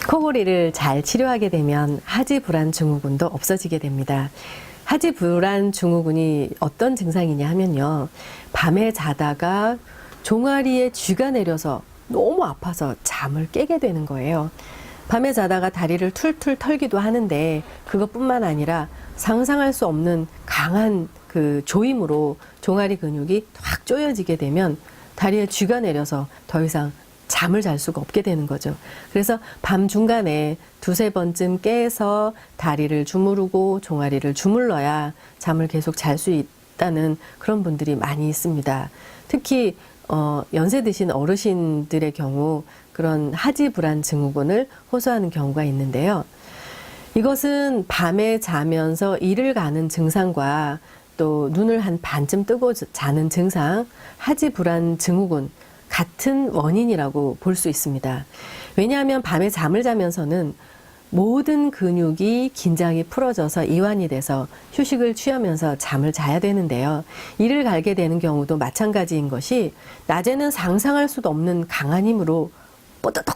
코골이를 잘 치료하게 되면 하지 불안 증후군도 없어지게 됩니다. 하지 불안 증후군이 어떤 증상이냐 하면요. 밤에 자다가 종아리에 쥐가 내려서 너무 아파서 잠을 깨게 되는 거예요. 밤에 자다가 다리를 툴툴 털기도 하는데 그것뿐만 아니라 상상할 수 없는 강한 그 조임으로 종아리 근육이 확 조여지게 되면 다리에 쥐가 내려서 더 이상 잠을 잘 수가 없게 되는 거죠. 그래서 밤 중간에 두세 번쯤 깨서 다리를 주무르고 종아리를 주물러야 잠을 계속 잘 수 있다는 그런 분들이 많이 있습니다. 특히 연세 드신 어르신들의 경우 그런 하지 불안 증후군을 호소하는 경우가 있는데요. 이것은 밤에 자면서 이를 가는 증상과 또 눈을 한 반쯤 뜨고 자는 증상, 하지 불안 증후군 같은 원인이라고 볼 수 있습니다. 왜냐하면 밤에 잠을 자면서는 모든 근육이 긴장이 풀어져서 이완이 돼서 휴식을 취하면서 잠을 자야 되는데요. 이를 갈게 되는 경우도 마찬가지인 것이 낮에는 상상할 수도 없는 강한 힘으로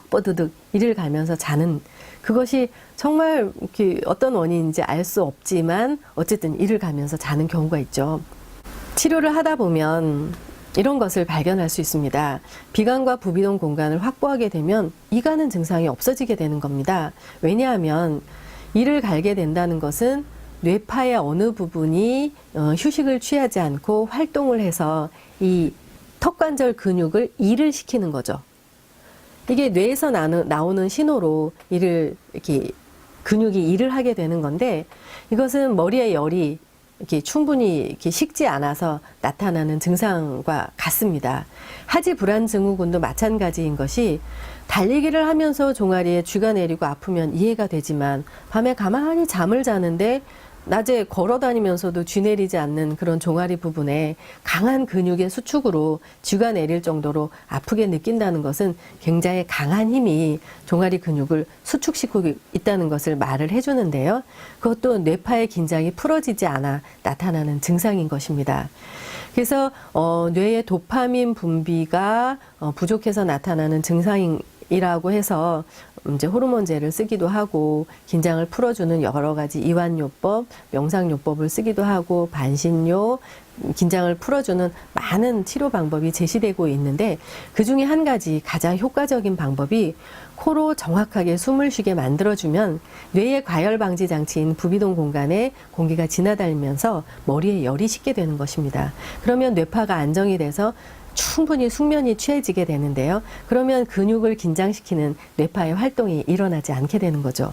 뽀드득 이를 갈면서 자는 그것이 정말 이렇게 어떤 원인인지 알 수 없지만 어쨌든 이를 가면서 자는 경우가 있죠. 치료를 하다 보면 이런 것을 발견할 수 있습니다. 비강과 부비동 공간을 확보하게 되면 이 가는 증상이 없어지게 되는 겁니다. 왜냐하면 이를 갈게 된다는 것은 뇌파의 어느 부분이 휴식을 취하지 않고 활동을 해서 이 턱관절 근육을 일을 시키는 거죠. 이게 뇌에서 나오는 신호로 이렇게 근육이 일을 하게 되는 건데 이것은 머리에 열이 이렇게 충분히 이렇게 식지 않아서 나타나는 증상과 같습니다. 하지 불안 증후군도 마찬가지인 것이 달리기를 하면서 종아리에 쥐가 내리고 아프면 이해가 되지만 밤에 가만히 잠을 자는데 낮에 걸어 다니면서도 쥐 내리지 않는 그런 종아리 부분에 강한 근육의 수축으로 쥐가 내릴 정도로 아프게 느낀다는 것은 굉장히 강한 힘이 종아리 근육을 수축시키고 있다는 것을 말을 해주는데요. 그것도 뇌파의 긴장이 풀어지지 않아 나타나는 증상인 것입니다. 그래서 뇌의 도파민 분비가 부족해서 나타나는 증상이라고 해서 이제 호르몬제를 쓰기도 하고 긴장을 풀어주는 여러 가지 이완요법, 명상요법을 쓰기도 하고 반신요, 긴장을 풀어주는 많은 치료 방법이 제시되고 있는데 그 중에 한 가지 가장 효과적인 방법이 코로 정확하게 숨을 쉬게 만들어주면 뇌의 과열 방지 장치인 부비동 공간에 공기가 지나다니면서 머리에 열이 식게 되는 것입니다. 그러면 뇌파가 안정이 돼서 충분히 숙면이 취해지게 되는데요. 그러면 근육을 긴장시키는 뇌파의 활동이 일어나지 않게 되는 거죠.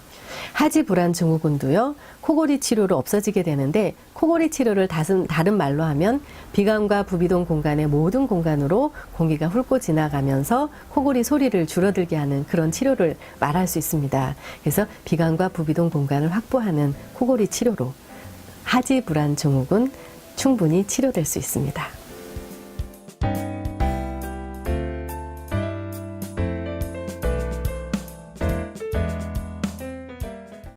하지 불안 증후군도요. 코골이 치료로 없어지게 되는데 코골이 치료를 다른 말로 하면 비강과 부비동 공간의 모든 공간으로 공기가 훑고 지나가면서 코골이 소리를 줄어들게 하는 그런 치료를 말할 수 있습니다. 그래서 비강과 부비동 공간을 확보하는 코골이 치료로 하지 불안 증후군 충분히 치료될 수 있습니다.